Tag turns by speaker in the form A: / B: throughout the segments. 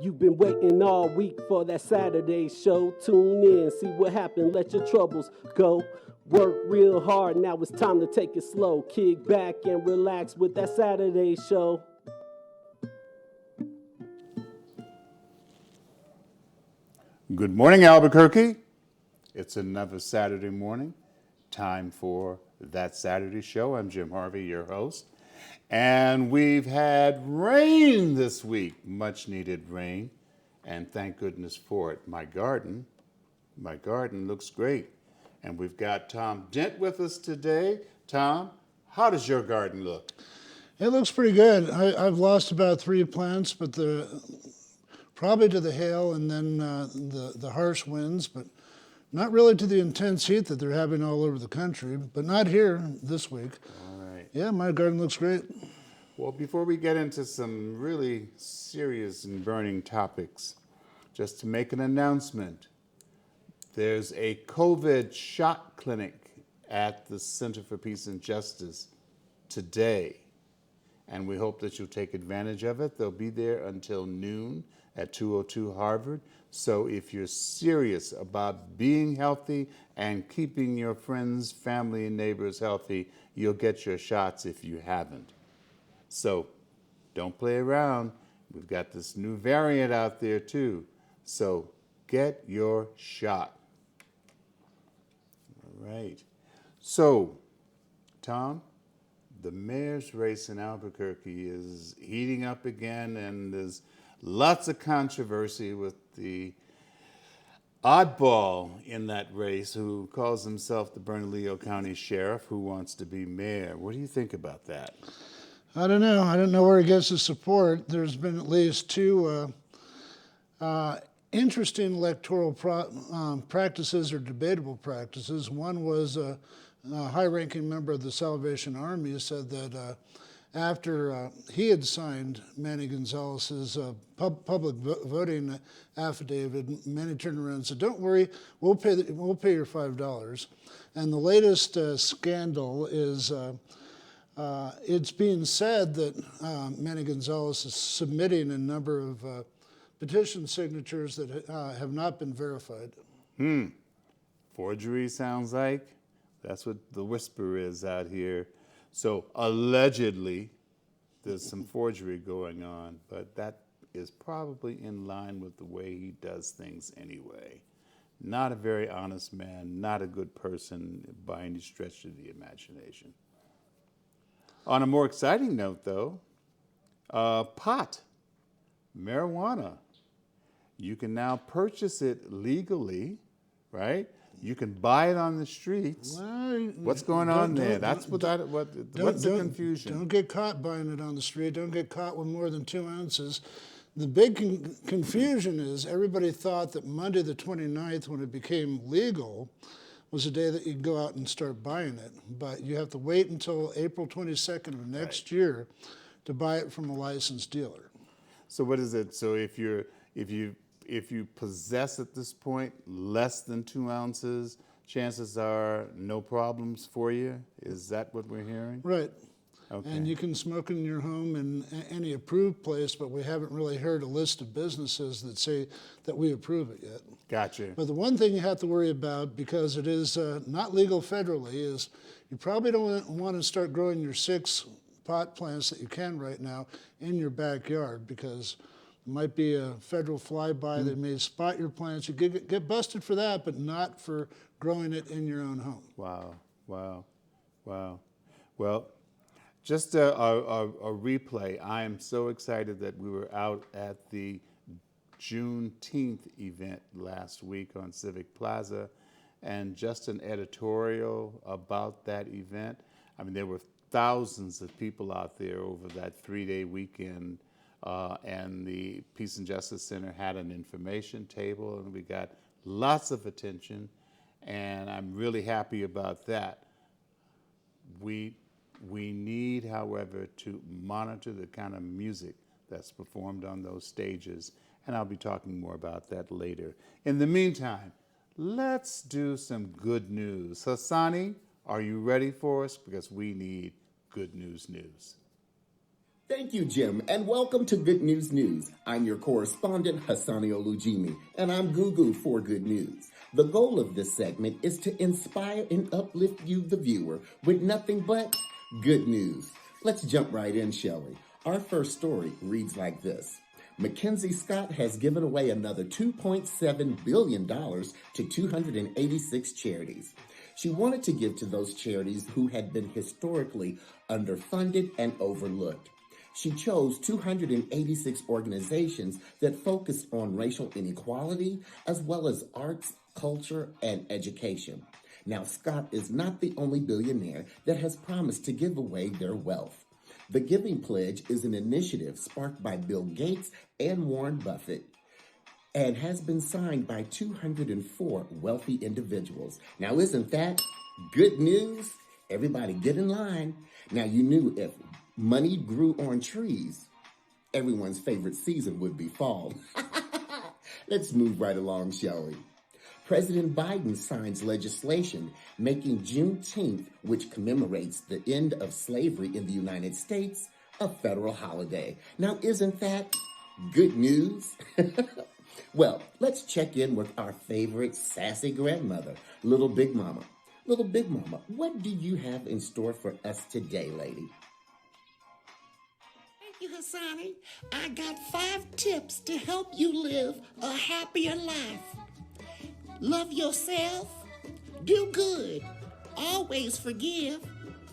A: You've been waiting all week for that Saturday show. Tune in, see what happened, let your troubles go. Work real hard, now it's time to take it slow. Kick back and relax with that Saturday show.
B: Good morning, Albuquerque. It's another Saturday morning. Time for That Saturday Show. I'm Jim Harvey, your host. And we've had rain this week, much needed rain. And thank goodness for it. My garden looks great. And we've got Tom Dent with us today. Tom, how does your garden look?
C: It looks pretty good. I've lost about 3 plants, but probably to the hail and then the harsh winds, but not really to the intense heat that they're having all over the country, but not here this week.
B: All right.
C: Yeah, my garden looks great.
B: Well, before we get into some really serious and burning topics, just to make an announcement, there's a COVID shot clinic at the Center for Peace and Justice today, and we hope that you'll take advantage of it. They'll be there until noon at 202 Harvard. So if you're serious about being healthy and keeping your friends, family, and neighbors healthy, you'll get your shots if you haven't. So don't play around. We've got this new variant out there too. So get your shot. All right. So, Tom, the mayor's race in Albuquerque is heating up again, and there's lots of controversy with the oddball in that race who calls himself the Bernalillo County Sheriff who wants to be mayor. What do you think about that?
C: I don't know. I don't know where he gets his support. There's been at least 2 interesting electoral practices or debatable practices. One was a high-ranking member of the Salvation Army said that after he had signed Manny Gonzalez's public voting affidavit, Manny turned around and said, "Don't worry, we'll pay your $5." And the latest scandal is it's being said that Manny Gonzalez is submitting a number of petition signatures that have not been verified.
B: Forgery sounds like. That's what the whisper is out here. So allegedly, there's some forgery going on, but that is probably in line with the way he does things anyway. Not a very honest man, not a good person by any stretch of the imagination. On a more exciting note, though, pot, marijuana. You can now purchase it legally, right? You can buy it on the streets. What's going on there? What's the confusion?
C: Don't get caught buying it on the street. Don't get caught with more than 2 ounces. The big confusion is everybody thought that Monday the 29th, when it became legal, was the day that you could go out and start buying it. But you have to wait until April 22nd of next year to buy it from a licensed dealer.
B: So what is it? So if you possess at this point less than 2 ounces, chances are no problems for you? Is that what we're hearing?
C: Right.
B: Okay.
C: And you can smoke in your home in any approved place, but we haven't really heard a list of businesses that say that we approve it yet.
B: Gotcha.
C: But the one thing you have to worry about, because it is not legal federally, is you probably don't want to start growing your 6 pot plants that you can right now in your backyard, because it might be a federal flyby. They may spot your plants. You get busted for that, but not for growing it in your own home.
B: Wow. Well, just a replay. I am so excited that we were out at the Juneteenth event last week on Civic Plaza, and just an editorial about that event. I mean, there were thousands of people out there over that 3-day weekend. And the Peace and Justice Center had an information table, and we got lots of attention, and I'm really happy about that. We need, however, to monitor the kind of music that's performed on those stages, and I'll be talking more about that later. In the meantime, let's do some good news. Hasani, are you ready for us? Because we need good news.
D: Thank you, Jim, and welcome to Good News News. I'm your correspondent, Hasani Olujimi, and I'm Gugu for Good News. The goal of this segment is to inspire and uplift you, the viewer, with nothing but good news. Let's jump right in, shall we? Our first story reads like this. Mackenzie Scott has given away another $2.7 billion to 286 charities. She wanted to give to those charities who had been historically underfunded and overlooked. She chose 286 organizations that focused on racial inequality, as well as arts, culture, and education. Now, Scott is not the only billionaire that has promised to give away their wealth. The Giving Pledge is an initiative sparked by Bill Gates and Warren Buffett and has been signed by 204 wealthy individuals. Now, isn't that good news? Everybody get in line. Now, you knew if money grew on trees, everyone's favorite season would be fall. Let's move right along, shall we? President Biden signs legislation making Juneteenth, which commemorates the end of slavery in the United States, a federal holiday. Now, isn't that good news? Well, let's check in with our favorite sassy grandmother, Lil Big Mama. Lil Big Mama, what do you have in store for us today, lady?
E: Thank you, Hasani. I got 5 tips to help you live a happier life. Love yourself, do good, always forgive,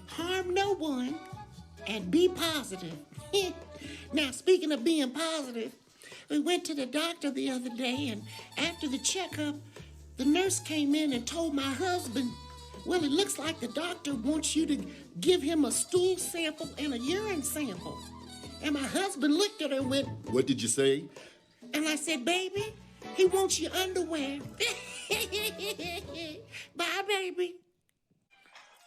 E: harm no one, and be positive. Now, speaking of being positive, we went to the doctor the other day, and after the checkup, the nurse came in and told my husband, well, it looks like the doctor wants you to give him a stool sample and a urine sample. And my husband looked at her and went,
D: What did you say?
E: and I said, baby, he wants your underwear. Bye, baby.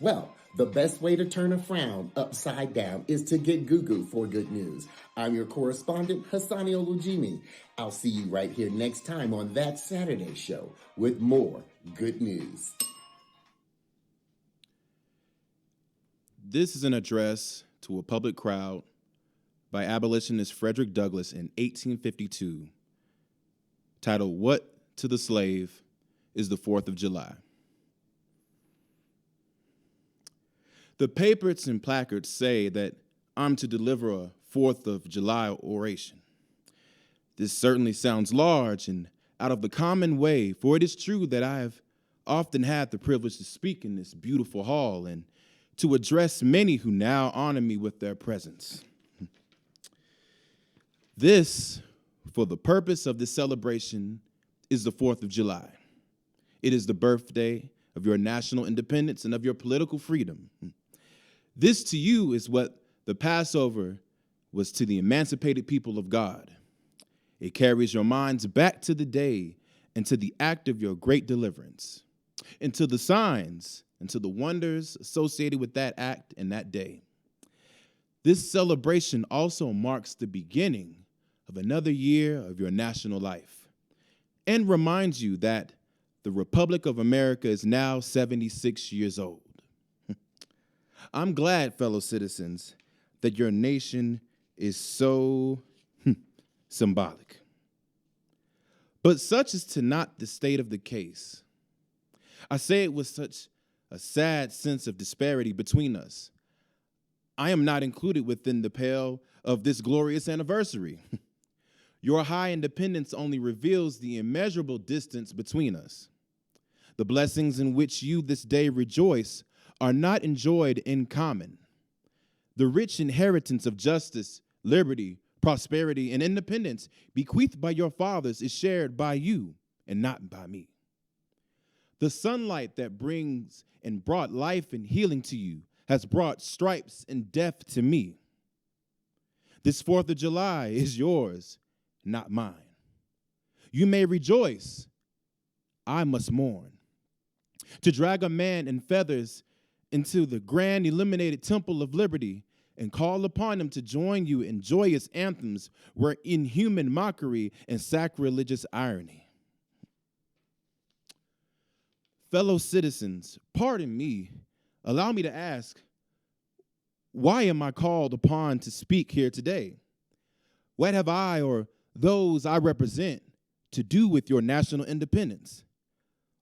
D: Well, the best way to turn a frown upside down is to get Gugu for good news. I'm your correspondent, Hasani Olujimi. I'll see you right here next time on That Saturday Show with more good news.
F: This is an address to a public crowd by abolitionist Fredrick Douglass in 1852, titled, What to the Slave is the 4th of July? The papers and placards say that I'm to deliver a 4th of July oration. This certainly sounds large and out of the common way, for it is true that I have often had the privilege to speak in this beautiful hall and to address many who now honor me with their presence. This, for the purpose of this celebration, is the 4th of July. It is the birthday of your national independence and of your political freedom. This to you is what the Passover was to the emancipated people of God. It carries your minds back to the day and to the act of your great deliverance, and to the signs and to the wonders associated with that act and that day. This celebration also marks the beginning of another year of your national life and reminds you that the Republic of America is now 76 years old. I'm glad, fellow citizens, that your nation is so symbolic. But such is to not the state of the case. I say it with such a sad sense of disparity between us. I am not included within the pale of this glorious anniversary. Your high independence only reveals the immeasurable distance between us. The blessings in which you this day rejoice are not enjoyed in common. The rich inheritance of justice, liberty, prosperity, and independence bequeathed by your fathers is shared by you and not by me. The sunlight that brings and brought life and healing to you has brought stripes and death to me. This 4th of July is yours, not mine. You may rejoice, I must mourn. To drag a man in feathers into the grand illuminated temple of liberty and call upon him to join you in joyous anthems were inhuman mockery and sacrilegious irony. Fellow citizens, pardon me, allow me to ask, Why am I called upon to speak here today? What have I or those I represent to do with your national independence?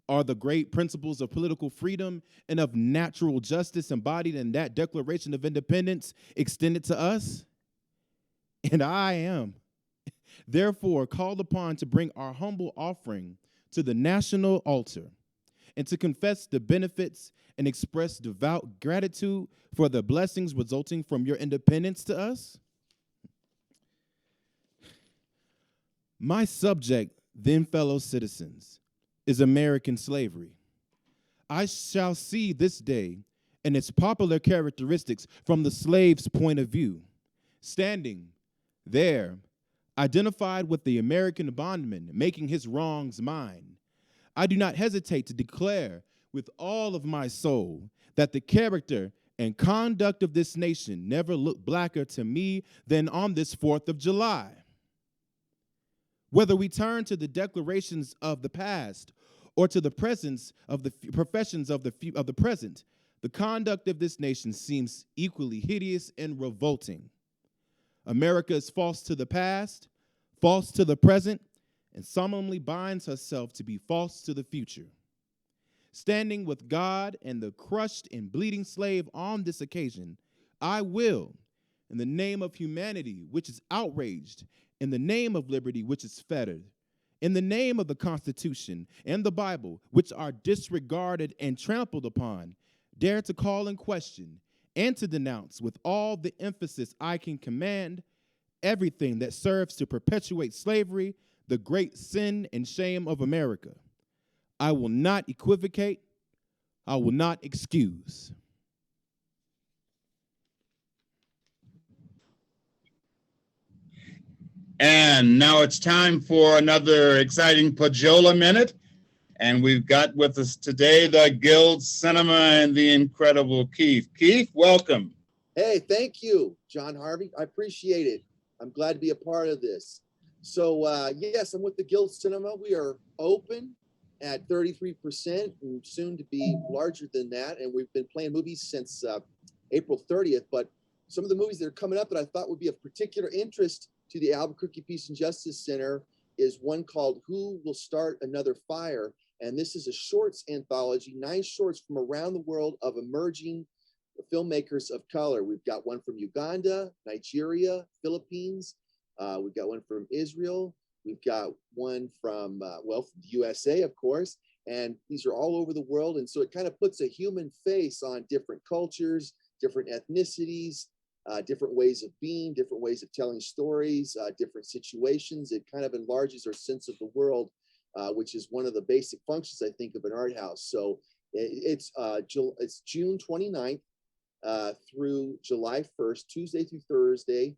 F: Are the great principles of political freedom and of natural justice embodied in that Declaration of Independence extended to us? And I am, therefore, called upon to bring our humble offering to the national altar and to confess the benefits and express devout gratitude for the blessings resulting from your independence to us. My subject, then fellow citizens, is American slavery. I shall see this day and its popular characteristics from the slave's point of view, standing there, identified with the American bondman making his wrongs mine. I do not hesitate to declare with all of my soul that the character and conduct of this nation never looked blacker to me than on this 4th of July. Whether we turn to the declarations of the past or to the presence of the professions of the present, the conduct of this nation seems equally hideous and revolting. America is false to the past, false to the present, and solemnly binds herself to be false to the future. Standing with God and the crushed and bleeding slave on this occasion, I will, in the name of humanity, which is outraged, in the name of liberty, which is fettered, in the name of the Constitution and the Bible, which are disregarded and trampled upon, dare to call in question and to denounce with all the emphasis I can command everything that serves to perpetuate slavery, the great sin and shame of America. I will not equivocate. I will not excuse.
G: And now it's time for another exciting PAJOLA Minute. And we've got with us today the Guild Cinema and the incredible Keif. Keif, welcome.
H: Hey, thank you, John Harvey. I appreciate it. I'm glad to be a part of this. So, yes, I'm with the Guild Cinema. We are open at 33% and soon to be larger than that. And we've been playing movies since April 30th. But some of the movies that are coming up that I thought would be of particular interest to the Albuquerque Peace and Justice Center is one called Who Will Start Another Fire? And this is a shorts anthology, 9 shorts from around the world of emerging filmmakers of color. We've got one from Uganda, Nigeria, Philippines. We've got one from Israel. We've got one from, from the USA, of course. And these are all over the world. And so it kind of puts a human face on different cultures, different ethnicities, different ways of being, different ways of telling stories, different situations. It kind of enlarges our sense of the world, which is one of the basic functions, I think, of an art house. So it's June 29th through July 1st, Tuesday through Thursday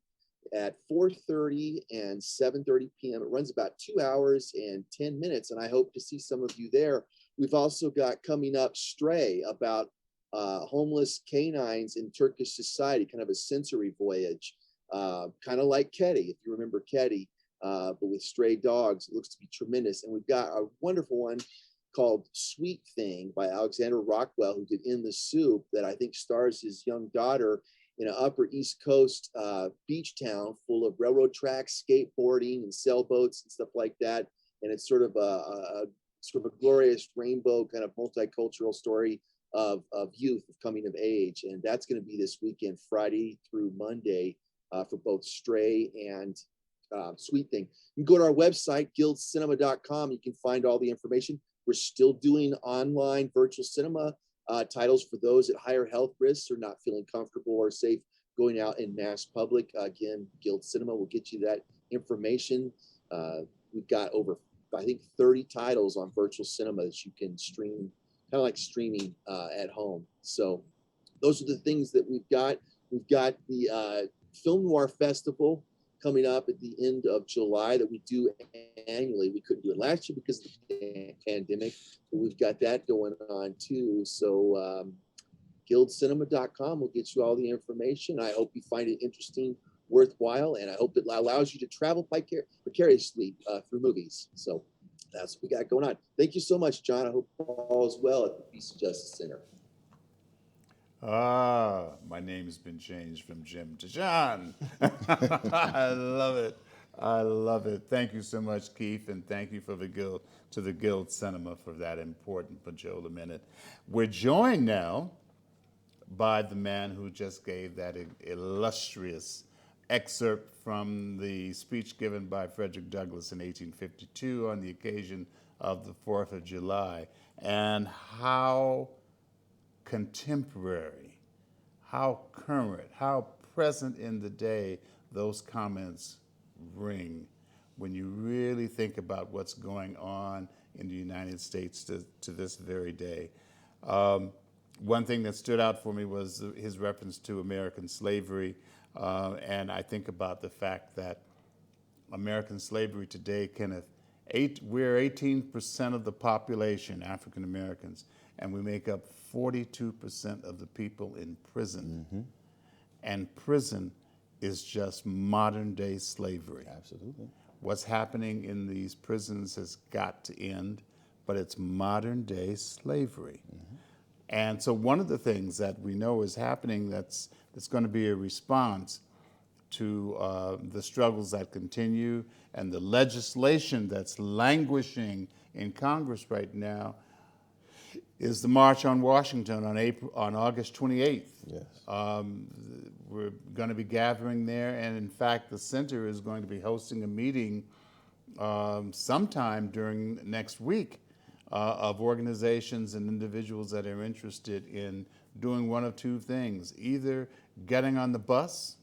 H: at 4:30 and 7:30 p.m. It runs about 2 hours and 10 minutes, and I hope to see some of you there. We've also got coming up Stray, about homeless canines in Turkish society, kind of a sensory voyage, kind of like Keddy, if you remember Keddy, but with stray dogs. It looks to be tremendous. And we've got a wonderful one called Sweet Thing by Alexander Rockwell, who did In the Soup, that I think stars his young daughter in an Upper East Coast beach town full of railroad tracks, skateboarding, and sailboats and stuff like that. And it's sort of a glorious rainbow kind of multicultural story of youth, of coming of age. And that's going to be this weekend, Friday through Monday, for both Stray and Sweet Thing. You can go to our website, guildcinema.com. You can find all the information. We're still doing online virtual cinema titles for those at higher health risks or not feeling comfortable or safe going out in mass public. Again, Guild Cinema will get you that information. We've got over, I think, 30 titles on virtual cinema that you can stream, kind of like streaming at home. So those are the things that we've got. We've got the Film Noir Festival coming up at the end of July that we do annually. We couldn't do it last year because of the pandemic, but we've got that going on too. So guildcinema.com will get you all the information. I hope you find it interesting, worthwhile, and I hope it allows you to travel vicariously through movies. So that's what we got going on. Thank you so much, John. I hope all is well at the Peace and Justice Center.
B: My name has been changed from Jim to John. I love it. I love it. Thank you so much, Keif, and thank you for the Guild Cinema for that important PAJOLA minute. We're joined now by the man who just gave that illustrious excerpt from the speech given by Fredrick Douglass in 1852 on the occasion of the 4th of July, and how contemporary, how current, how present in the day those comments ring when you really think about what's going on in the United States to this very day. One thing that stood out for me was his reference to American slavery, and I think about the fact that American slavery today, Kenneth, we're 18% of the population, African Americans, and we make up 42% of the people in prison.
F: Mm-hmm.
B: And prison is just modern day slavery.
F: Absolutely.
B: What's happening in these prisons has got to end, but it's modern day slavery. Mm-hmm. And so one of the things that we know is happening that's going to be a response to the struggles that continue and the legislation that's languishing in Congress right now is the March on Washington on August 28th.
F: Yes.
B: We're going to be gathering there, and in fact, the center is going to be hosting a meeting sometime during next week of organizations and individuals that are interested in doing one of two things: either getting on the bus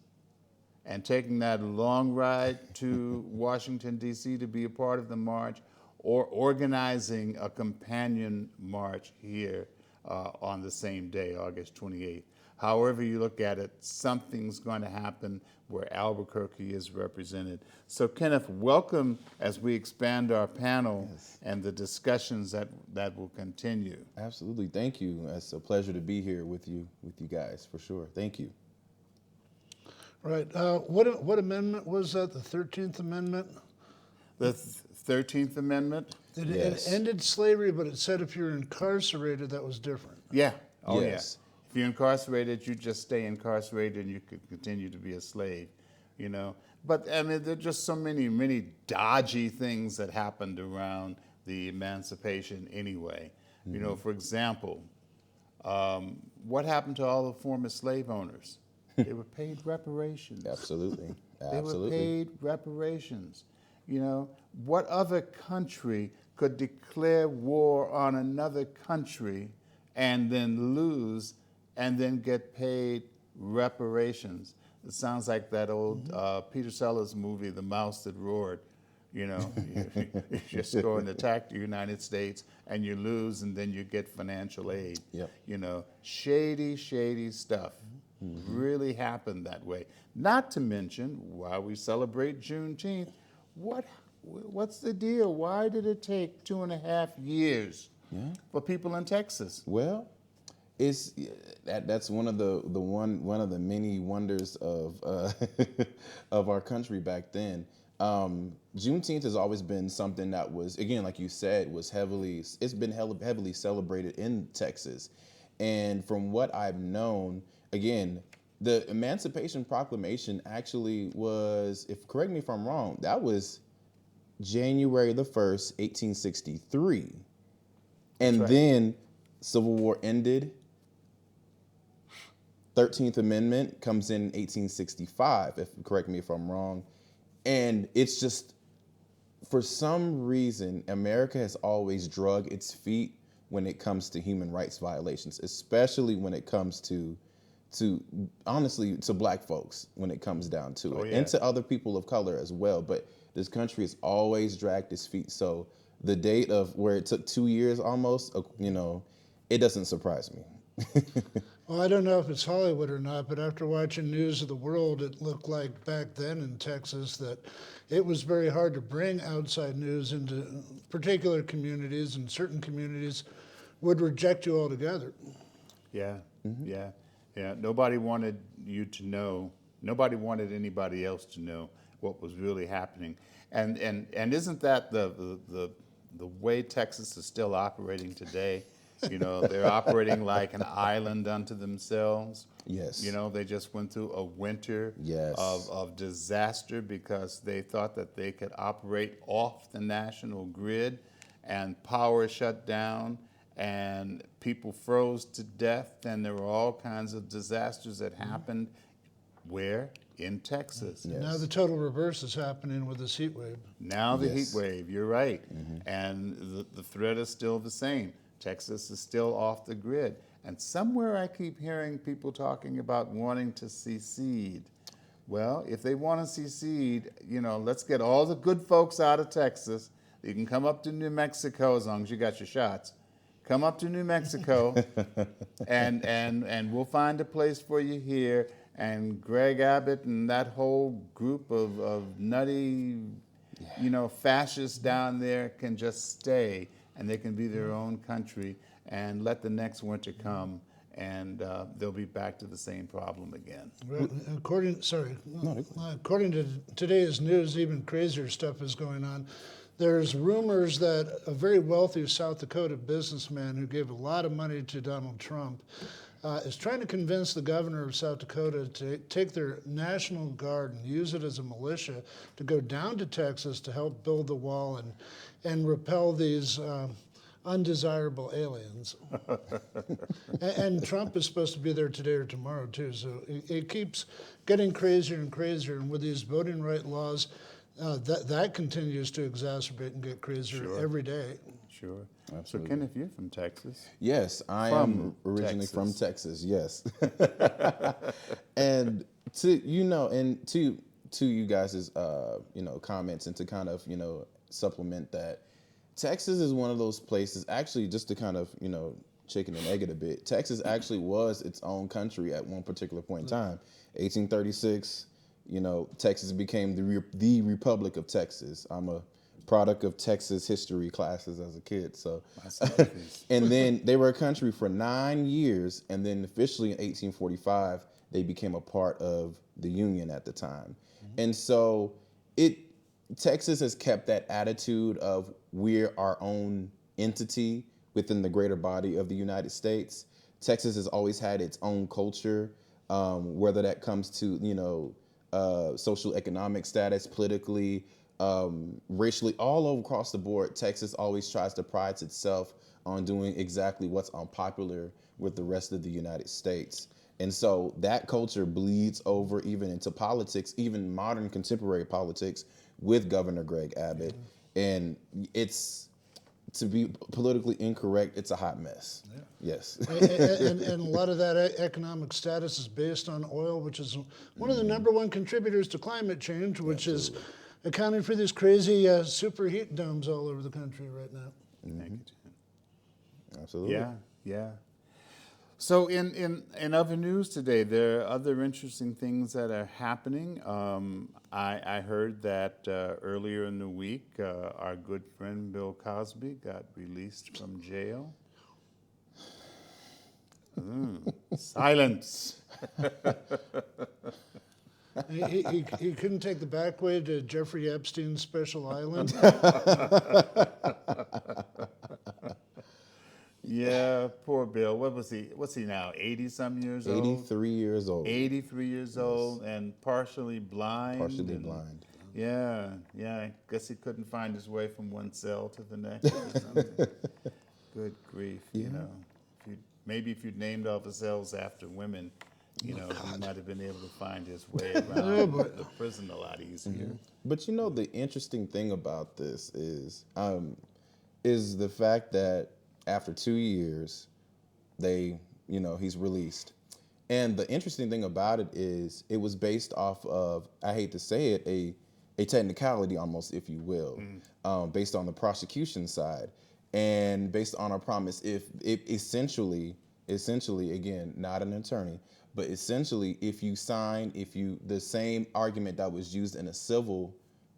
B: and taking that long ride to Washington, D.C. to be a part of the march, or organizing a companion march here on the same day, August 28th. However you look at it, something's going to happen where Albuquerque is represented. So Kenneth, welcome as we expand our panel.
F: Yes.
B: And the discussions that will continue.
F: Absolutely. Thank you. It's a pleasure to be here with you guys, for sure. Thank you.
C: Right. What amendment was that? The 13th Amendment?
B: The 13th Amendment?
F: Yes.
C: It ended slavery, but it said if you're incarcerated, that was different.
B: Yeah. Oh,
F: Yes.
B: yeah. If you're incarcerated, you just stay incarcerated and you could continue to be a slave, you know. But, I mean, there are just so many dodgy things that happened around the emancipation anyway. Mm-hmm. You know, for example, what happened to all the former slave owners? They were paid reparations.
F: Absolutely.
B: They were paid reparations. You know, what other country could declare war on another country and then lose and then get paid reparations? It sounds like that old Peter Sellers movie, The Mouse That Roared. You know, you just go and attack the United States and you lose and then you get financial aid.
F: Yep.
B: You know, shady stuff. Mm-hmm. Really happened that way. Not to mention, while we celebrate Juneteenth, what's the deal? Why did it take 2.5 years for people in Texas?
F: Well, that's one of the many wonders of of our country back then. Juneteenth has always been something that was, again, like you said, it's been heavily celebrated in Texas. And from what I've known, again, the Emancipation Proclamation actually was, correct me if I'm wrong, that was January the 1st, 1863. And
B: right.
F: Then Civil War ended. 13th Amendment comes in 1865, correct me if I'm wrong. And it's just, for some reason, America has always drug its feet when it comes to human rights violations, especially when it comes to honestly, to black folks when it comes down to it, and to other people of color as well. But this country has always dragged its feet. So the date of where it took 2 years almost, you know, it doesn't surprise me.
C: Well, I don't know if it's Hollywood or not, but after watching News of the World, it looked like back then in Texas that it was very hard to bring outside news into particular communities, and certain communities would reject you altogether.
B: Yeah, yeah. Nobody wanted you to know. Nobody wanted anybody else to know what was really happening. And isn't that the way Texas is still operating today? You know, they're operating like an island unto themselves.
F: Yes.
B: You know, they just went through a winter
F: Yes.
B: of disaster because they thought that they could operate off the national grid, and power shut down and people froze to death, and there were all kinds of disasters that happened. Where? In Texas.
F: Yes.
C: Now the total reverse is happening with this heat wave.
B: Now the
F: Yes.
B: heat wave, you're right. And the threat is still the same. Texas is still off the grid. And somewhere I keep hearing people talking about wanting to secede. Well, if they want to secede, you know, let's get all the good folks out of Texas. You can come up to New Mexico as long as you got your shots. Come up to New Mexico and we'll find a place for you here. And Greg Abbott and that whole group of nutty, you know, fascists down there can just stay, and they can be their own country and let the next winter come, and they'll be back to the same problem again.
C: Well, according to today's news, even crazier stuff is going on. There's rumors that a very wealthy South Dakota businessman who gave a lot of money to Donald Trump is trying to convince the governor of South Dakota to take their National Guard and use it as a militia to go down to Texas to help build the wall and repel these undesirable aliens. and Trump is supposed to be there today or tomorrow too, so it keeps getting crazier and crazier, and with these voting right laws, that continues to exacerbate and get crazier every day.
B: Sure.
F: Absolutely.
B: So Kenneth, you're from Texas.
F: Yes, I am originally from Texas. Yes, and to you guys' comments, and to kind of supplement that, Texas is one of those places. Actually, just to kind of chicken and egg it a bit, Texas actually was its own country at one particular point in time. 1836, Texas became the Republic of Texas. I'm a product of Texas history classes as a kid. So, and then they were a country for 9 years, and then officially in 1845 they became a part of the Union at the time. And so Texas has kept that attitude of we're our own entity within the greater body of the United States. Texas has always had its own culture, whether that comes to social economic status, politically, racially, all across the board. Texas always tries to pride itself on doing exactly what's unpopular with the rest of the United States. And so that culture bleeds over even into politics, even modern contemporary politics with Governor Greg Abbott. And it's, to be politically incorrect, it's a hot mess. Yeah. Yes.
C: and a lot of that economic status is based on oil, which is one of the number one contributors to climate change, which is accounting for these crazy super heat domes all over the country right now.
B: Thank you, Jen.
F: Absolutely.
B: Yeah. So in other news today, there are other interesting things that are happening. I heard that earlier in the week, our good friend Bill Cosby got released from jail. Silence.
C: He couldn't take the back way to Jeffrey Epstein's special island.
B: Yeah, poor Bill. What's he now? 80-some years old?
F: 83 years old.
B: 83 years old and partially blind.
F: Blind.
B: Yeah. I guess he couldn't find his way from one cell to the next or something. Good grief, Maybe if you'd named all the cells after women, he might have been able to find his way around the prison a lot easier.
F: But the interesting thing about this is the fact that after 2 years, he's released. And the interesting thing about it is it was based off of, I hate to say it, a technicality almost, if you will, based on the prosecution side. And based on a promise, if essentially, again, not an attorney, but essentially, if you sign, the same argument that was used in a civil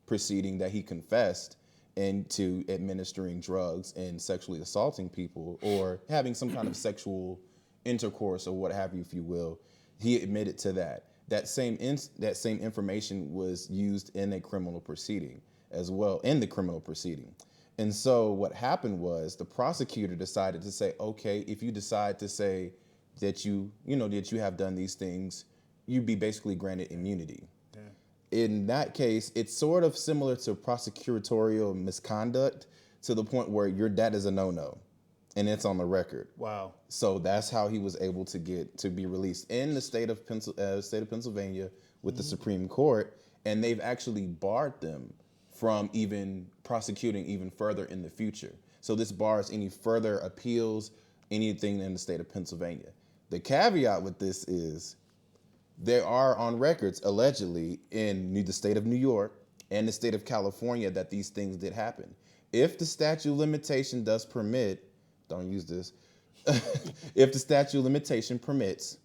F: proceeding that he confessed into administering drugs and sexually assaulting people or having some kind of sexual intercourse or what have you, if you will, he admitted to that. That same information was used in a criminal proceeding as well, in the criminal proceeding. And so what happened was the prosecutor decided to say, okay, if you decide to say that that you have done these things, you'd be basically granted immunity. Yeah. In that case, it's sort of similar to prosecutorial misconduct to the point where that is a no-no, and it's on the record.
B: Wow.
F: So that's how he was able to be released in the state of Pennsylvania with the Supreme Court, and they've actually barred them from even prosecuting even further in the future. So this bars any further appeals, anything in the state of Pennsylvania. The caveat with this is there are on records allegedly in the state of New York and the state of California that these things did happen. If the statute of limitation does permit, don't use this, if the statute of limitation permits,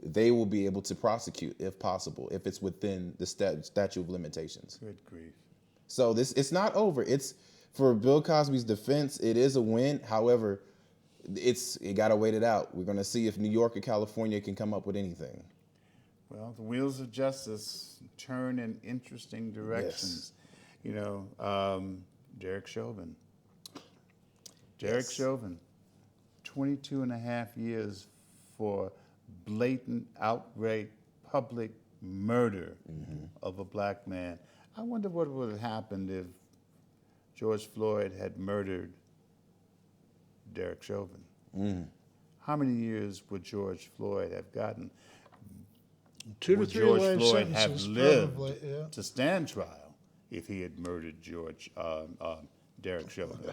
F: they will be able to prosecute if possible, if it's within the statute of limitations.
B: Good grief.
F: So it's not over. It's for Bill Cosby's defense, it is a win. However, it got to wait it out. We're going to see if New York or California can come up with anything.
B: Well, the wheels of justice turn in interesting directions. Yes. Derek Chauvin. Derek Chauvin, 22 and a half years for blatant, outright, public murder of a black man. I wonder what would have happened if George Floyd had murdered Derek Chauvin. How many years would George Floyd have gotten?
C: 2 to
B: would
C: 3
B: George
C: life
B: Floyd have
C: sentences,
B: lived
C: probably, yeah.
B: to stand trial if he had murdered Derek Chauvin?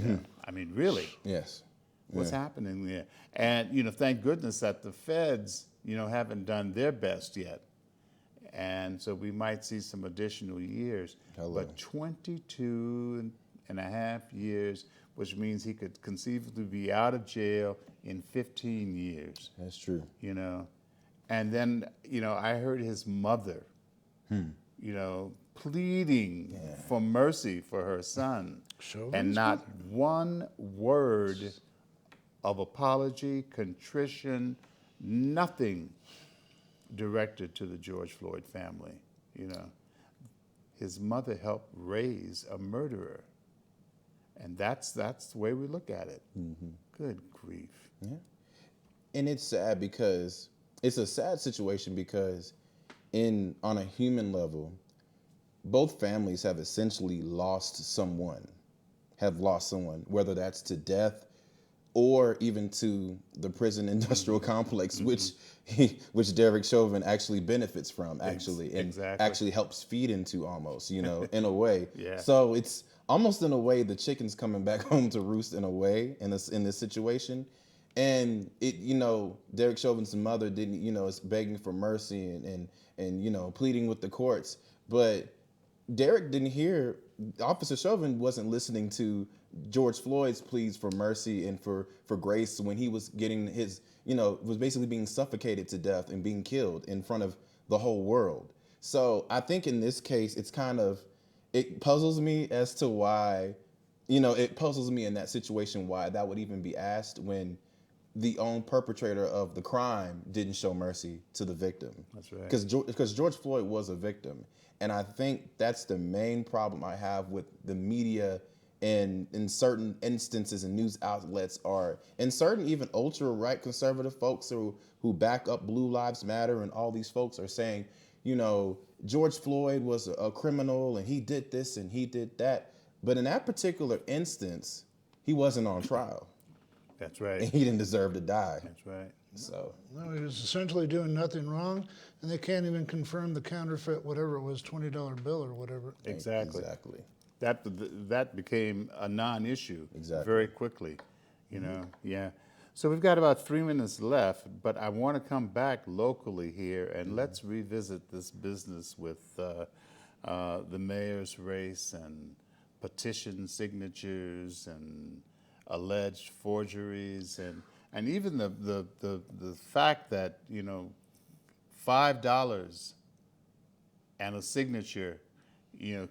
B: Yeah. I mean, really?
F: Yes.
B: What's happening there? And, thank goodness that the feds, haven't done their best yet. And so we might see some additional years. But 22 and a half years, which means he could conceivably be out of jail in 15 years.
F: That's true.
B: And then, I heard his mother, pleading for mercy for her son. And not one word of apology, contrition, nothing directed to the George Floyd family. His mother helped raise a murderer. And that's the way we look at it. Good grief.
F: Yeah. And it's sad because it's a sad situation because on a human level, both families have essentially lost someone, whether that's to death or even to the prison industrial complex, which Derek Chauvin actually benefits from, and actually helps feed into almost, in a way.
B: Yeah.
F: So it's almost in a way the chicken's coming back home to roost in a way in this situation. And Derek Chauvin's mother didn't, is begging for mercy and pleading with the courts, but Derek didn't hear. Officer Chauvin wasn't listening to George Floyd's pleas for mercy and for grace when he was getting his, was basically being suffocated to death and being killed in front of the whole world. So I think in this case, it puzzles me as to why, it puzzles me in that situation why that would even be asked when the own perpetrator of the crime didn't show mercy to the victim.
B: That's right.
F: Because George Floyd was a victim. And I think that's the main problem I have with the media and in certain instances and news outlets and certain even ultra-right conservative folks who back up Blue Lives Matter and all these folks are saying, George Floyd was a criminal and he did this and he did that. But in that particular instance, he wasn't on trial.
B: That's right.
F: And he didn't deserve to die.
B: That's right.
F: So
C: No, he was essentially doing nothing wrong, and they can't even confirm the counterfeit, whatever it was, $20 bill or whatever.
B: Exactly.
F: Exactly.
B: That became a non-issue very quickly, Yeah. So we've got about 3 minutes left, but I want to come back locally here and let's revisit this business with the mayor's race and petition signatures and alleged forgeries and even the fact that $5 and a signature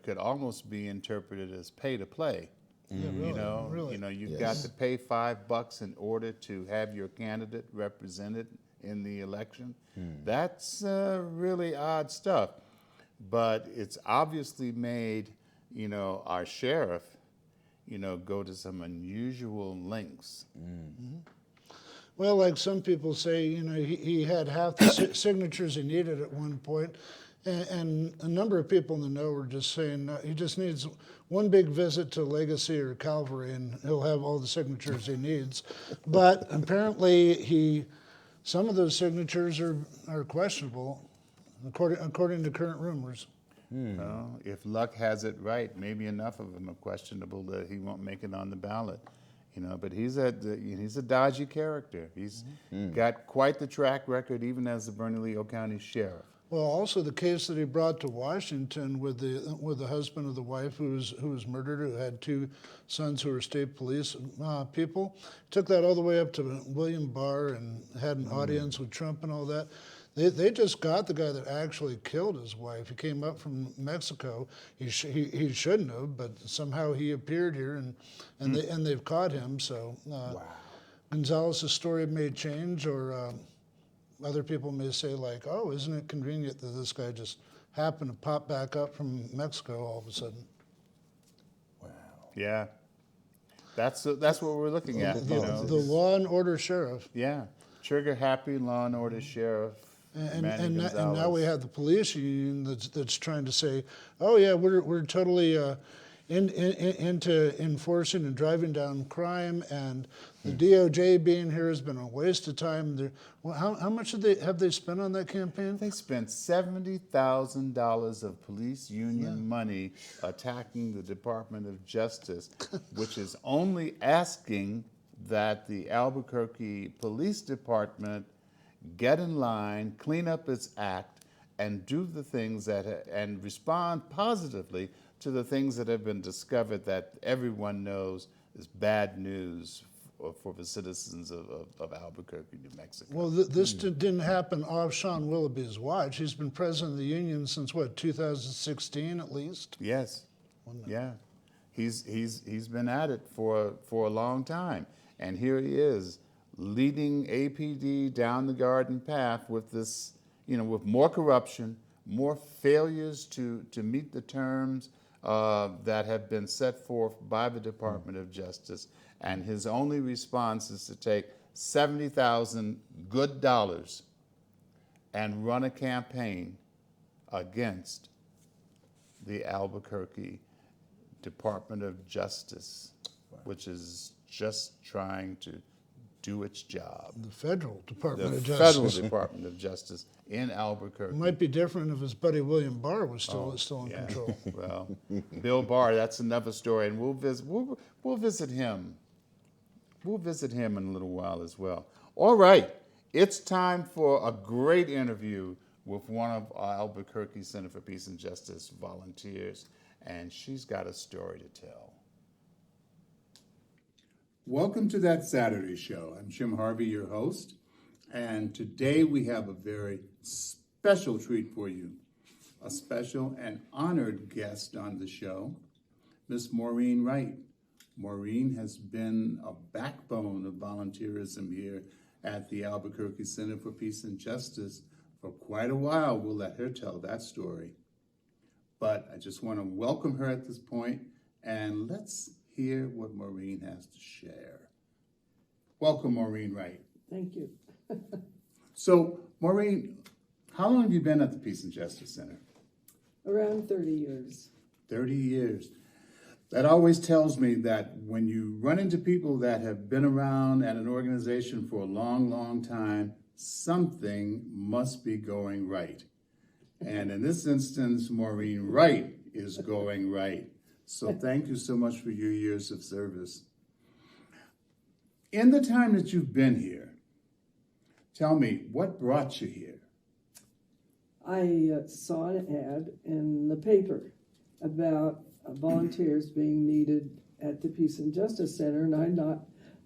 B: could almost be interpreted as pay to play.
C: Yeah, really.
B: You've got to pay $5 in order to have your candidate represented in the election. That's really odd stuff, but it's obviously made our sheriff go to some unusual lengths.
C: Well, like some people say, he had half the signatures he needed at one point, and a number of people in the know were just saying he just needs one big visit to Legacy or Calvary, and he'll have all the signatures he needs. But apparently, some of those signatures are questionable, according to current rumors.
B: Well, if luck has it right, maybe enough of them are questionable that he won't make it on the ballot. But he's a dodgy character. He's got quite the track record, even as the Bernalillo County Sheriff.
C: Well, also the case that he brought to Washington with the husband of the wife who was murdered, who had two sons who were state police people, took that all the way up to William Barr and had an audience with Trump and all that. They just got the guy that actually killed his wife. He came up from Mexico. He shouldn't have, but somehow he appeared here, and they've caught him. So Gonzalez's story may change, or other people may say like, "Oh, isn't it convenient that this guy just happened to pop back up from Mexico all of a sudden?"
B: Wow. Yeah, that's what we're looking at.
C: The law and order sheriff.
B: Yeah, trigger happy law and order sheriff.
C: And now we have the police union that's trying to say, oh yeah, we're totally into enforcing and driving down crime, and the DOJ being here has been a waste of time. How much have they spent on that campaign?
B: They spent $70,000 of police union money attacking the Department of Justice, which is only asking that the Albuquerque Police Department get in line, clean up its act, and do the things and respond positively to the things that have been discovered that everyone knows is bad news for the citizens of Albuquerque, New Mexico.
C: Well, this didn't happen off Sean Willoughby's watch. He's been president of the union since 2016 at least?
B: Yes. Yeah. He's been at it for a long time. And here he is, leading APD down the garden path with this, with more corruption, more failures to meet the terms that have been set forth by the Department of Justice. And his only response is to take $70,000 good dollars and run a campaign against the Albuquerque Department of Justice, which is just trying to do its job.
C: The Federal Department
B: The
C: of Justice.
B: Federal Department of Justice in Albuquerque.
C: It might be different if his buddy William Barr was still in control.
B: Well, Bill Barr, that's another story, and we'll visit him. We'll visit him in a little while as well. All right, it's time for a great interview with one of our Albuquerque Center for Peace and Justice volunteers, and she's got a story to tell.
I: Welcome to That Saturday Show. I'm Jim Harvey, your host, and today we have a very special treat for you. A special and honored guest on the show, Miss Maureen Wright. Maureen has been a backbone of volunteerism here at the Albuquerque Center for Peace and Justice for quite a while. We'll let her tell that story. But I just want to welcome her at this point, and let's hear what Maureen has to share. Welcome, Maureen Wright.
J: Thank you.
I: So, Maureen, how long have you been at the Peace and Justice Center?
J: Around 30 years.
I: 30 years. That always tells me that when you run into people that have been around at an organization for a long, long time, something must be going right. And in this instance, Maureen Wright is going right. So thank you so much for your years of service. In the time that you've been here, tell me, what brought you here?
J: I saw an ad in the paper about volunteers being needed at the Peace and Justice Center, and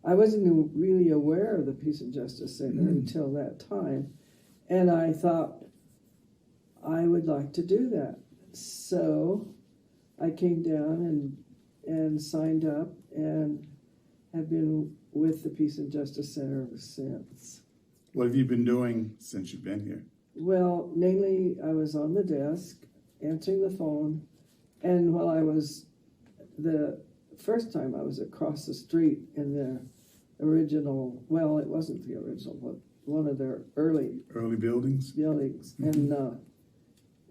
J: I wasn't really aware of the Peace and Justice Center until that time, and I thought I would like to do that. So I came down and signed up and have been with the Peace and Justice Center ever since.
I: What have you been doing since you've been here?
J: Well, mainly I was on the desk answering the phone, and while I was the first time I was across the street in the original, well, it wasn't the original, but one of their early
B: buildings.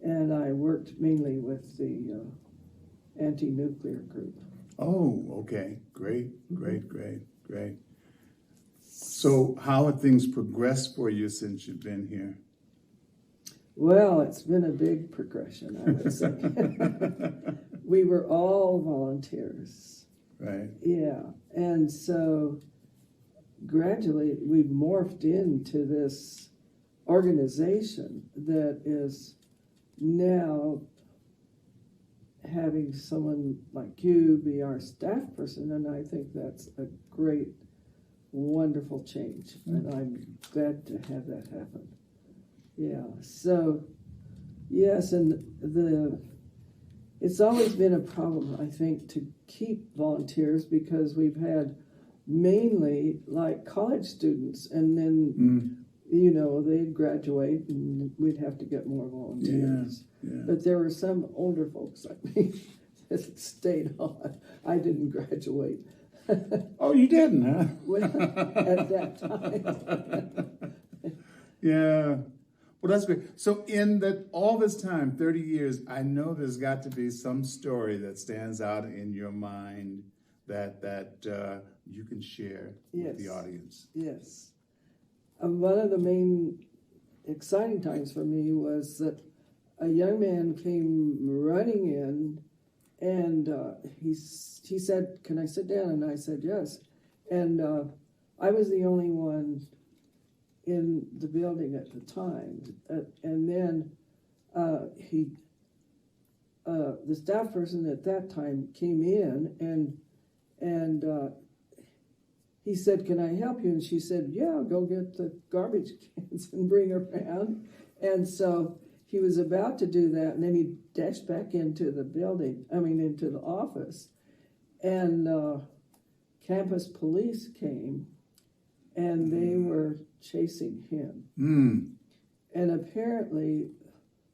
J: And I worked mainly with the anti-nuclear group.
B: Oh, okay. Great. So how have things progressed for you since you've been here?
J: Well, it's been a big progression, I would say. We were all volunteers.
B: Right.
J: Yeah. And so gradually we morphed into this organization that is now having someone like you be our staff person, and I think that's a great, wonderful change, and I'm glad to have that happen. Yeah, so, yes, and it's always been a problem, I think, to keep volunteers, because we've had mainly like college students, and then you know, they'd graduate and we'd have to get more volunteers.
B: Yeah.
J: But there were some older folks like me that stayed on. I didn't graduate.
B: Oh, you didn't, huh?
J: Well, at that time.
B: Yeah. Well, that's great. So in all this time, 30 years, I know there's got to be some story that stands out in your mind that you can share with the audience.
J: Yes. One of the main exciting times for me was that a young man came running in, and he said, "Can I sit down?" And I said, "Yes." And I was the only one in the building at the time. And then the staff person at that time came in, and he said, "Can I help you?" And she said, "Yeah, go get the garbage cans and bring around." And so he was about to do that, and then he dashed back into the into the office. And campus police came, and they were chasing him. And apparently,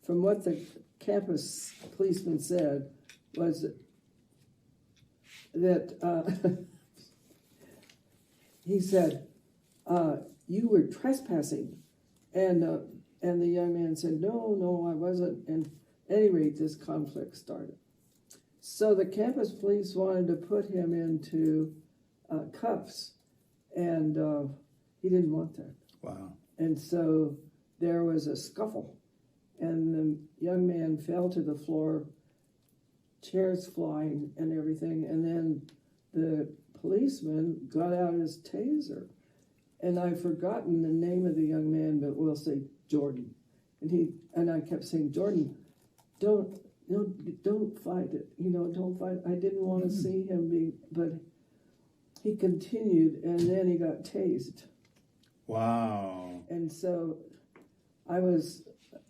J: from what the campus policeman said, was that he said, "You were trespassing." And the young man said, no, I wasn't. And at any rate, this conflict started. So the campus police wanted to put him into cuffs, and he didn't want that.
B: Wow.
J: And so there was a scuffle, and the young man fell to the floor, chairs flying and everything, and then the policeman got out his taser. And I've forgotten the name of the young man, but we'll say Jordan. And I kept saying, "Jordan, don't fight it. Don't fight." I didn't want to see him but he continued, and then he got tased.
B: Wow.
J: And so I was,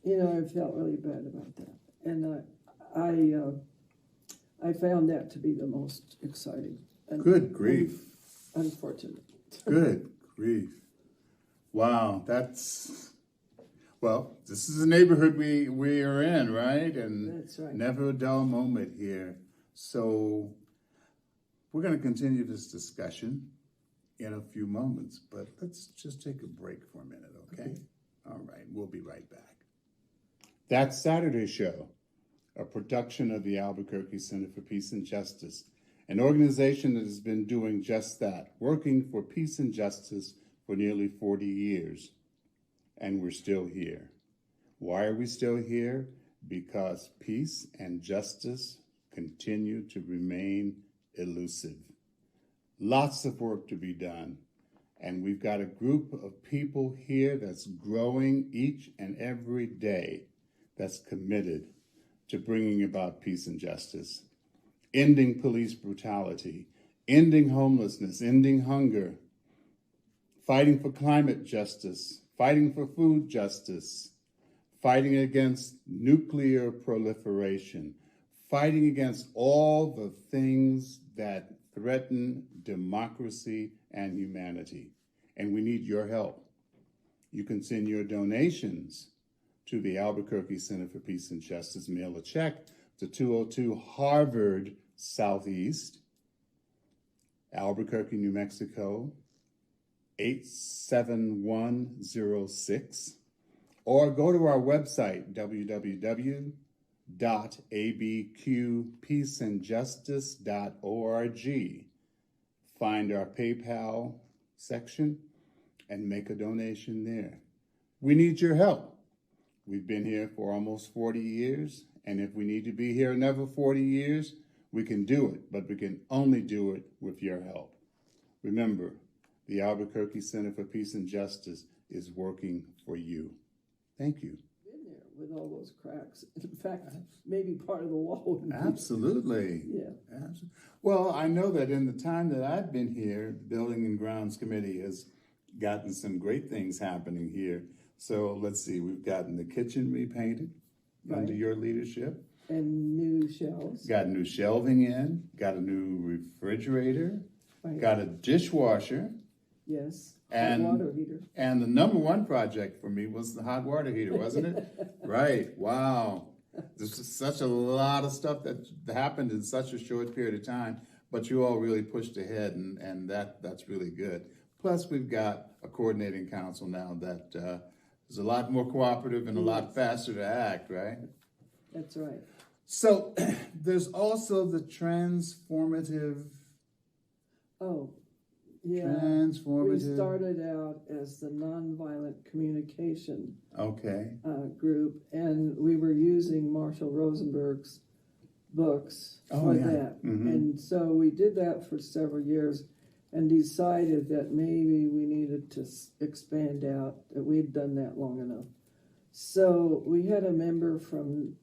J: I felt really bad about that. And I found that to be the most exciting.
B: Good grief.
J: Unfortunate.
B: Good grief. Wow, this is the neighborhood we are in, right? And
J: that's right.
B: Never a dull moment here. So we're going to continue this discussion in a few moments, but let's just take a break for a minute, okay? All right, we'll be right back. That Saturday Show, a production of the Albuquerque Center for Peace and Justice, an organization that has been doing just that, working for peace and justice for nearly 40 years. And we're still here. Why are we still here? Because peace and justice continue to remain elusive. Lots of work to be done. And we've got a group of people here that's growing each and every day that's committed to bringing about peace and justice, ending police brutality, ending homelessness, ending hunger, fighting for climate justice, fighting for food justice, fighting against nuclear proliferation, fighting against all the things that threaten democracy and humanity. And we need your help. You can send your donations to the Albuquerque Center for Peace and Justice. Mail a check to 202 Harvard Southeast, Albuquerque, New Mexico, 87106, or go to our website, www.abqpeaceandjustice.org. Find our PayPal section and make a donation there. We need your help. We've been here for almost 40 years, and if we need to be here another 40 years, we can do it, but we can only do it with your help. Remember, the Albuquerque Center for Peace and Justice is working for you. Thank you.
J: Been there with all those cracks. In fact, maybe part of the wall.
B: Absolutely.
J: Yeah.
B: Absolutely. Well, I know that in the time that I've been here, the Building and Grounds Committee has gotten some great things happening here. So let's see, we've gotten the kitchen repainted under your leadership.
J: And new shelves.
B: Got new shelving in, got a new refrigerator,
J: Right.
B: got a dishwasher.
J: Yes.
B: And,
J: hot water heater.
B: And the number one project for me was the hot water heater, wasn't it? Right, wow. This is such a lot of stuff that happened in such a short period of time, but you all really pushed ahead, and that's really good. Plus, we've got a coordinating council now that is a lot more cooperative and a lot faster to act, right?
J: That's right.
B: So there's also the transformative.
J: Oh, yeah.
B: Transformative.
J: We started out as the Nonviolent Communication group, and we were using Marshall Rosenberg's books for that.
B: Mm-hmm.
J: And so we did that for several years and decided that maybe we needed to expand out, that we'd done that long enough. So we had a member from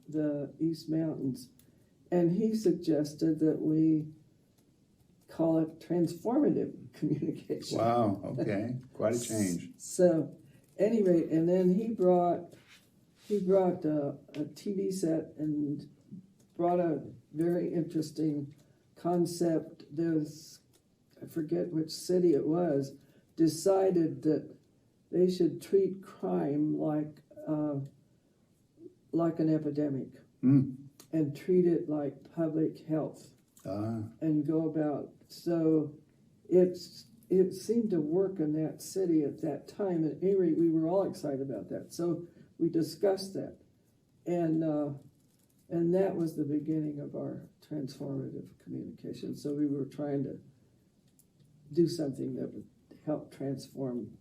J: the East Mountains, and he suggested that we call it Transformative Communication.
B: Wow, okay, quite a change.
J: So, anyway, and then he brought a TV set and brought a very interesting concept. There's, I forget which city it was, decided that they should treat crime like an epidemic and treat it like public health and go about. So it seemed to work in that city at that time. At any rate, we were all excited about that. So we discussed that, and that was the beginning of our transformative communication. So we were trying to do something that would help transform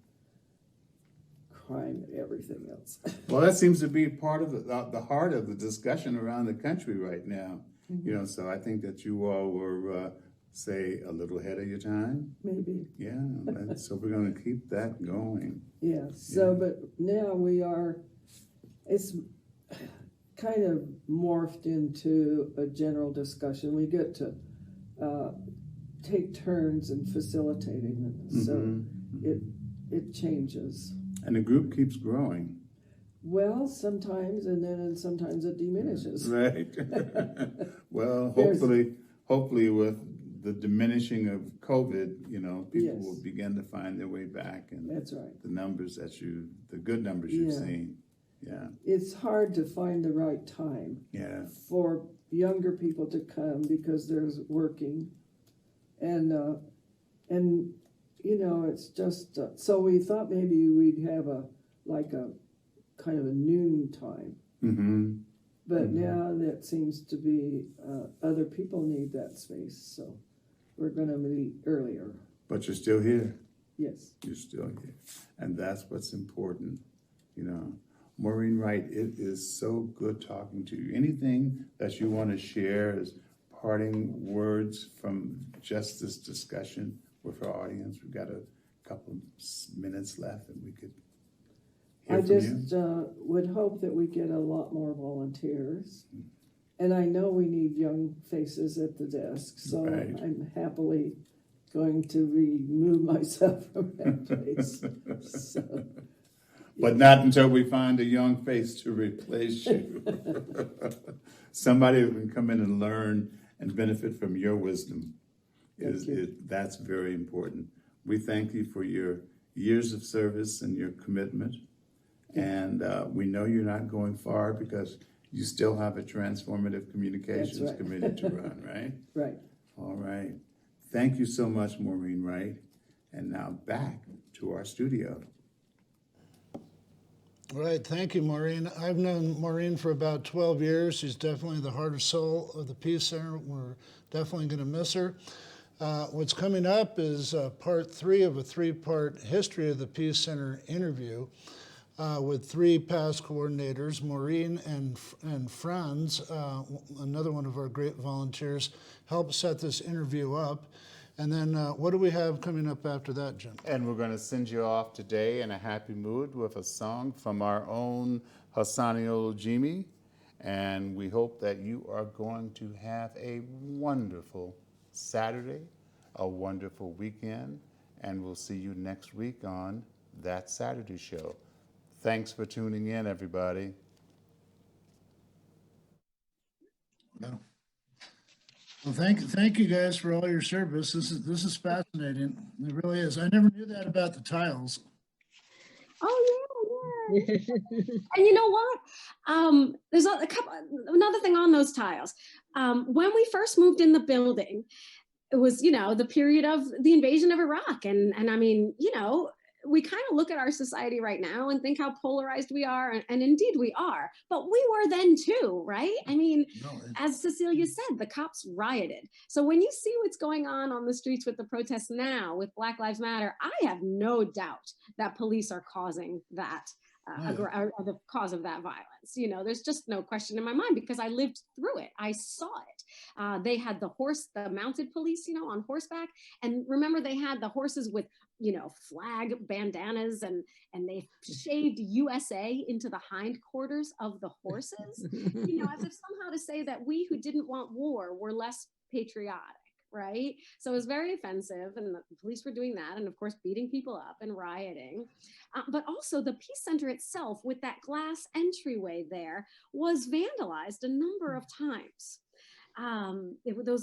J: crime and everything else.
B: Well, that seems to be part of the heart of the discussion around the country right now. Mm-hmm. You know, so I think that you all were, say, a little ahead of your time.
J: Maybe.
B: Yeah, so we're going to keep that going.
J: Yeah, so, but now it's kind of morphed into a general discussion. We get to take turns in facilitating it, so it changes.
B: And the group keeps growing.
J: Well, sometimes, and then sometimes it diminishes.
B: Right. Well, hopefully with the diminishing of COVID, you know, people will begin to find their way back, and
J: that's right.
B: The good numbers you've seen. Yeah.
J: It's hard to find the right time for younger people to come because there's working, and you know, it's just so we thought maybe we'd have a kind of a noon time. Mm-hmm. But now that seems to be other people need that space, so we're going to meet earlier.
B: But you're still here.
J: Yes.
B: You're still here. And that's what's important, you know. Maureen Wright, it is so good talking to you. Anything that you want to share as parting words from just this discussion with our audience? We've got a couple of minutes left, and we could hear from you.
J: I just would hope that we get a lot more volunteers. And I know we need young faces at the desk, so I'm happily going to remove myself from that place. So,
B: but not until we find a young face to replace you. Somebody who can come in and learn and benefit from your wisdom. That's very important. We thank you for your years of service and your commitment. And we know you're not going far because you still have a Transformative Communications Committee to run, right?
J: Right.
B: All right.
I: Thank you so much, Maureen Wright. And now back to our studio.
C: All right, thank you, Maureen. I've known Maureen for about 12 years. She's definitely the heart and soul of the Peace Center. We're definitely going to miss her. What's coming up is part 3 of a 3-part History of the Peace Center interview with 3 past coordinators, Maureen and Franz, another one of our great volunteers, helped set this interview up. And then what do we have coming up after that, Jim?
B: And we're going to send you off today in a happy mood with a song from our own Hasani Olujimi. And we hope that you are going to have a wonderful Saturday, a wonderful weekend, and we'll see you next week on That Saturday Show. Thanks for tuning in, everybody.
C: No. Well, thank you guys for all your service. This is fascinating. It really is. I never knew that about the tiles.
K: Oh yeah. And you know what? There's another thing on those tiles. When we first moved in the building, it was, the period of the invasion of Iraq. And I mean, we kind of look at our society right now and think how polarized we are. And indeed we are, but we were then too, right? I mean, as Cecelia said, the cops rioted. So when you see what's going on the streets with the protests now with Black Lives Matter, I have no doubt that police are causing that. Are the cause of that violence. There's just no question in my mind because I lived through it. I saw it. They had the mounted police, on horseback. And remember, they had the horses with, flag bandanas and they shaved USA into the hindquarters of the horses, as if somehow to say that we who didn't want war were less patriotic. Right? So it was very offensive, and the police were doing that, and of course beating people up and rioting. But also the Peace Center itself, with that glass entryway there, was vandalized a number of times.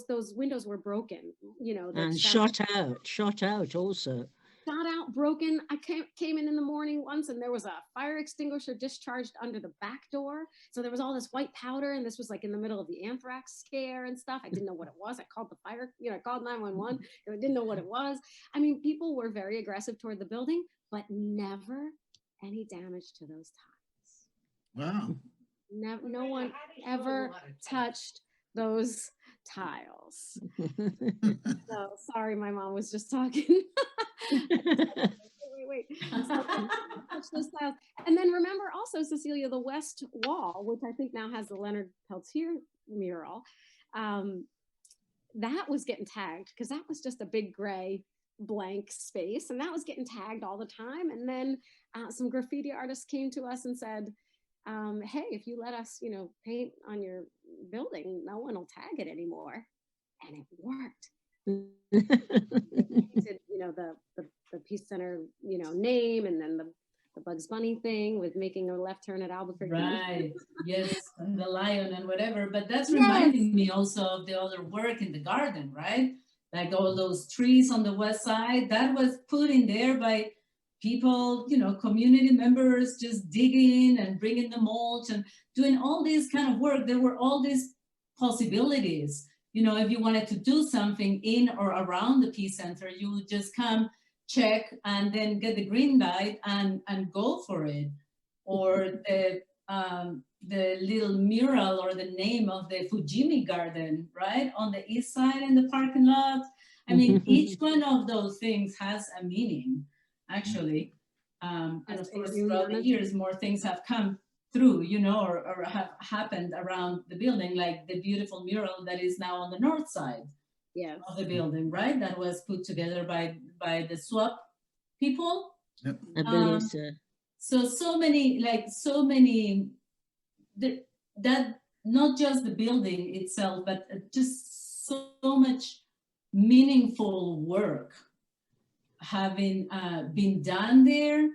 K: Those windows were broken,
L: and shot out also.
K: Shot out, broken. I came in the morning once and there was a fire extinguisher discharged under the back door. So there was all this white powder, and this was like in the middle of the anthrax scare and stuff. I didn't know what it was. I called the fire, I called 911 because I didn't know what it was. I mean, people were very aggressive toward the building, but never any damage to those tiles.
C: Wow.
K: No one ever touched those tiles. So sorry, my mom was just talking. wait. So, touch those tiles. And then remember also, Cecelia, the west wall, which I think now has the Leonard Peltier mural, that was getting tagged because that was just a big gray blank space, and that was getting tagged all the time. And then some graffiti artists came to us and said, hey, if you let us, paint on your building, no one will tag it anymore. And it worked. Painted, the Peace Center, name, and then the Bugs Bunny thing with making a left turn at Albuquerque.
M: Right. Yes, and the lion and whatever. But that's reminding me also of the other work in the garden, right? Like all those trees on the west side, that was put in there by people, community members just digging and bringing the mulch and doing all this kind of work. There were all these possibilities. If you wanted to do something in or around the Peace Center, you would just come, check, and then get the green light and go for it. Or the little mural or the name of the Fujimi garden, right? On the east side in the parking lot. I mean, each one of those things has a meaning, actually. And of course, throughout the years, more things have come through, or have happened around the building, like the beautiful mural that is now on the north side of the building, right? That was put together by the SWAP people.
L: Yep. I believe so.
M: So many, that not just the building itself, but just so much meaningful work having been done there,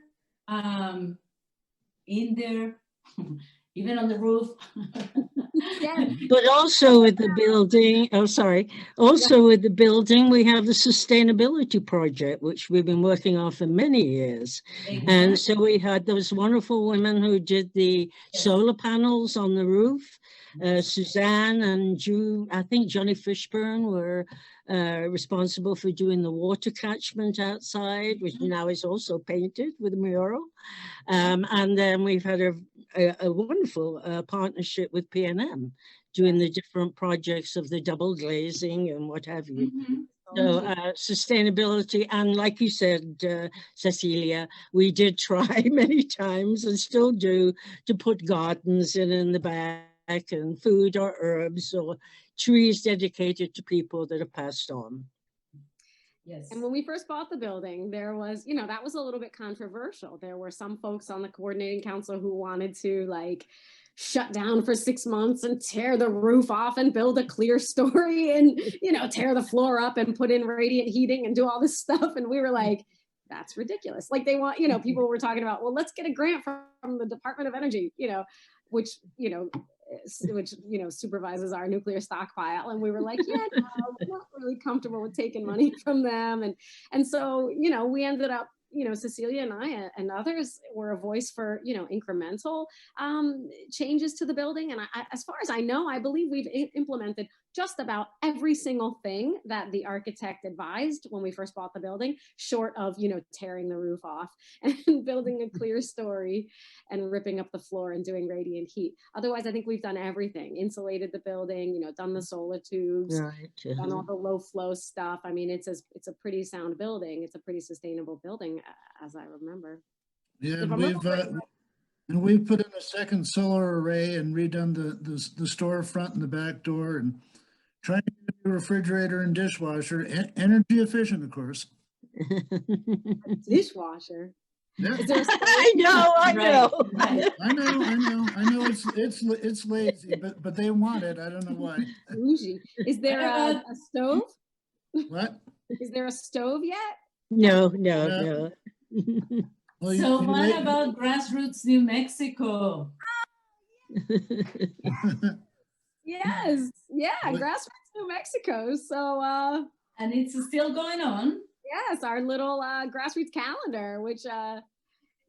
M: in there, even on the roof.
K: Yes.
L: But also with the building, with the building, we have the sustainability project, which we've been working on for many years.
M: Exactly.
L: And so we had those wonderful women who did the solar panels on the roof. Suzanne and I think Johnny Fishburne were responsible for doing the water catchment outside, which now is also painted with a mural. And then we've had a wonderful partnership with P&M, doing the different projects of the double glazing and what have you. So sustainability, and like you said, Cecelia, we did try many times and still do to put gardens in the back and food or herbs or trees dedicated to people that have passed on.
K: Yes. And when we first bought the building, there was, that was a little bit controversial. There were some folks on the coordinating council who wanted to shut down for 6 months and tear the roof off and build a clear story and, tear the floor up and put in radiant heating and do all this stuff. And we were like, that's ridiculous. They want, people were talking about, well, let's get a grant from the Department of Energy, which supervises our nuclear stockpile. And we were like, yeah, no, we're not really comfortable with taking money from them. And so, we ended up, Cecelia and I and others were a voice for, incremental changes to the building. And as far as I know, I believe we've implemented just about every single thing that the architect advised when we first bought the building, short of, tearing the roof off and building a clear story and ripping up the floor and doing radiant heat. Otherwise, I think we've done everything, insulated the building, done the solar tubes, done all the low flow stuff. I mean, it's a pretty sound building. It's a pretty sustainable building, as I remember.
C: Yeah, and we've put in a second solar array and redone the storefront and the back door and trying to get a new refrigerator and dishwasher, energy efficient, of course.
K: A dishwasher.
C: Yeah.
L: I know.
C: Right. I know. It's lazy, but they want it. I don't know why.
K: Bougie. Is there a stove?
C: What?
K: Is there a stove yet?
L: No.
M: Well, so what about Grassroots New Mexico?
K: Yes, Grassroots New Mexico. So
M: and it's still going on.
K: Yes, our little grassroots calendar, which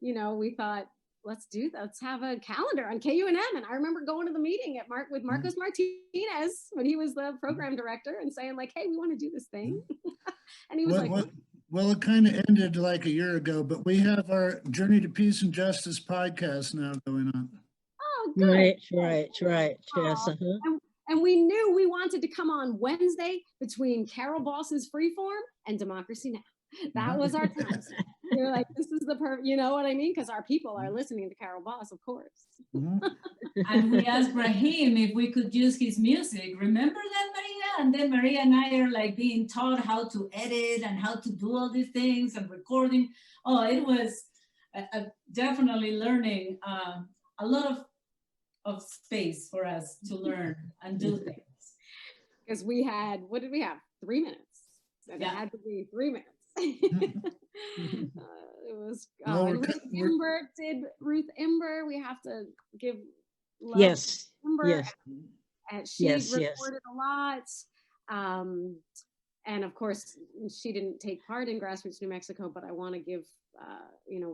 K: we thought, let's have a calendar on KUNM. And I remember going to the meeting with Marcos Martinez when he was the program director and saying hey, we want to do this thing. And he was
C: well, it kind of ended a year ago, but we have our Journey to Peace and Justice podcast now going on.
K: Oh, good.
L: Right. Yes.
K: And we knew we wanted to come on Wednesday between Carol Boss's Freeform and Democracy Now! That was our time. We were like, this is the perfect, you know what I mean? Because our people are listening to Carol Boss, of course.
M: And we asked Brahim if we could use his music. Remember that, Maria? And then Maria and I are being taught how to edit and how to do all these things and recording. Oh, it was definitely learning a lot of space for us to learn and do things.
K: Because we had, what did we have? 3 minutes. And it had to be 3 minutes. It was Ruth Ember. We have to give love to Ember. And she recorded a lot. And of course, she didn't take part in Grassroots New Mexico, but I want to give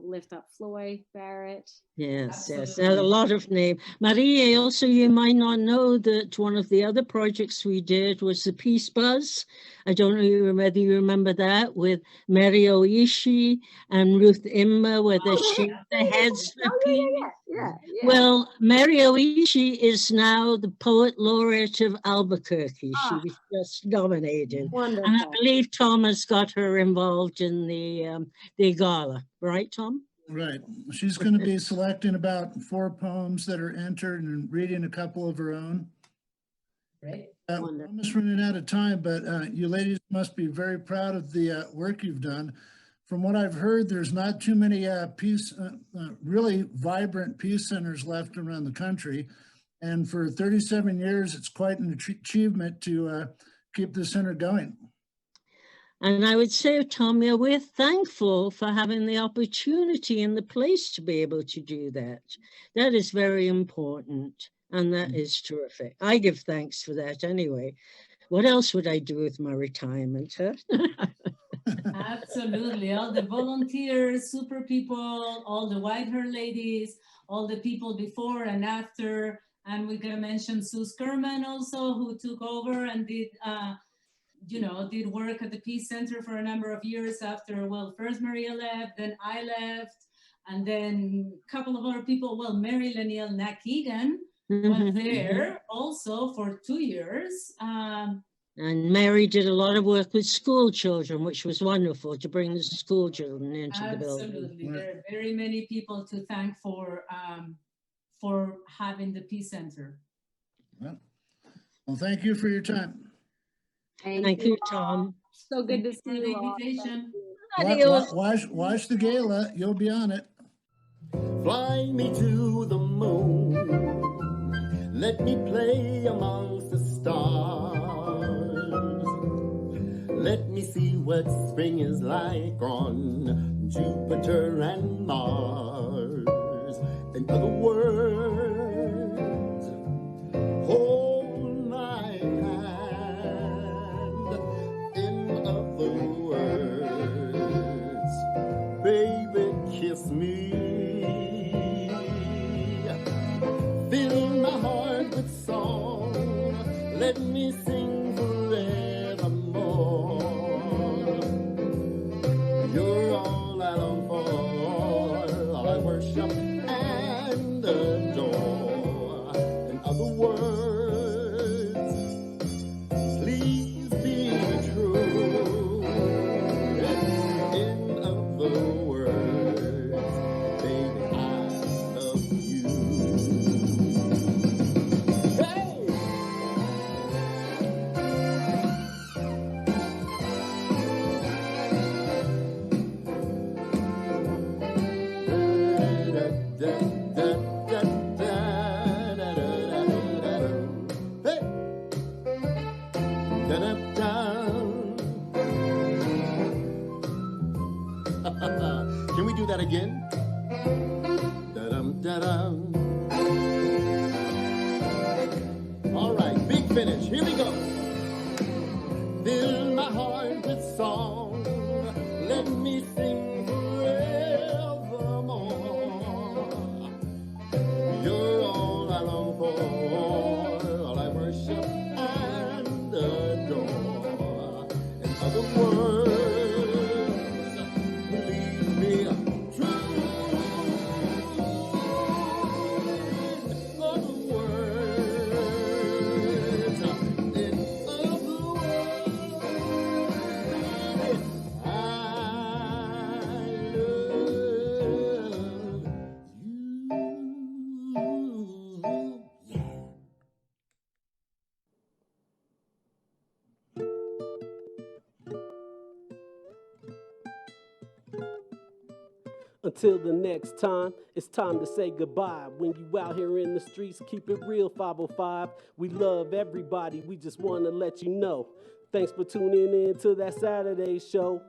K: lift up Floyd Barrett.
L: Yes, a lot of names. Maria, also, you might not know that one of the other projects we did was the Peace Buzz. I don't know whether you remember that, with Mary Oishi and Ruth Imma, where they shaved their heads for peace.
K: Yeah.
L: Well, Mary Oishi is now the Poet Laureate of Albuquerque. She was just nominated.
K: Wonderful.
L: And I believe Tom has got her involved in the Gala. Right, Tom?
C: Right. She's going to be selecting about 4 poems that are entered and reading a couple of her own.
M: Right.
C: I'm almost running out of time, but you ladies must be very proud of the work you've done. From what I've heard, there's not too many really vibrant peace centers left around the country. And for 37 years, it's quite an achievement to keep the center going.
L: And I would say, Tom, we're thankful for having the opportunity and the place to be able to do that. That is very important. And that is terrific. I give thanks for that anyway. What else would I do with my retirement, huh?
M: Absolutely. All the volunteers, super people, all the white hair ladies, all the people before and after. And we're going to mention Sue Skirman also, who took over and did, did work at the Peace Center for a number of years after, well, first Maria left, then I left, and then a couple of other people. Well, Mary Leniel Nakeegan was there also for 2 years.
L: And Mary did a lot of work with school children, which was wonderful to bring the school children into the building.
M: Absolutely. There are very many people to thank for having the Peace Center.
C: Well, thank you for your time.
L: Thank you, Tom.
K: So good to see
M: For the
K: you all.
M: invitation.
C: Watch the gala. You'll be on it.
D: Fly me to the moon. Let me play amongst the stars. Let me see what spring is like on Jupiter and Mars. In other words, hold my hand. In other words, baby, kiss me. Fill my heart with song. Let me sing forevermore. You're all I long for, all I worship and adore. In other words, please be true. In other words, baby, I love you. Hey! Hey! Can we do that again? Da-dum. All right, big finish. Here we go. Fill my heart with song. Let me sing forevermore. You're all I long for, all I worship and adore. In other words, believe me true. In other words, I
A: Until the next time, it's time to say goodbye. When you out here in the streets, keep it real 505. We love everybody, we just want to let you know. Thanks for tuning in to that Saturday show.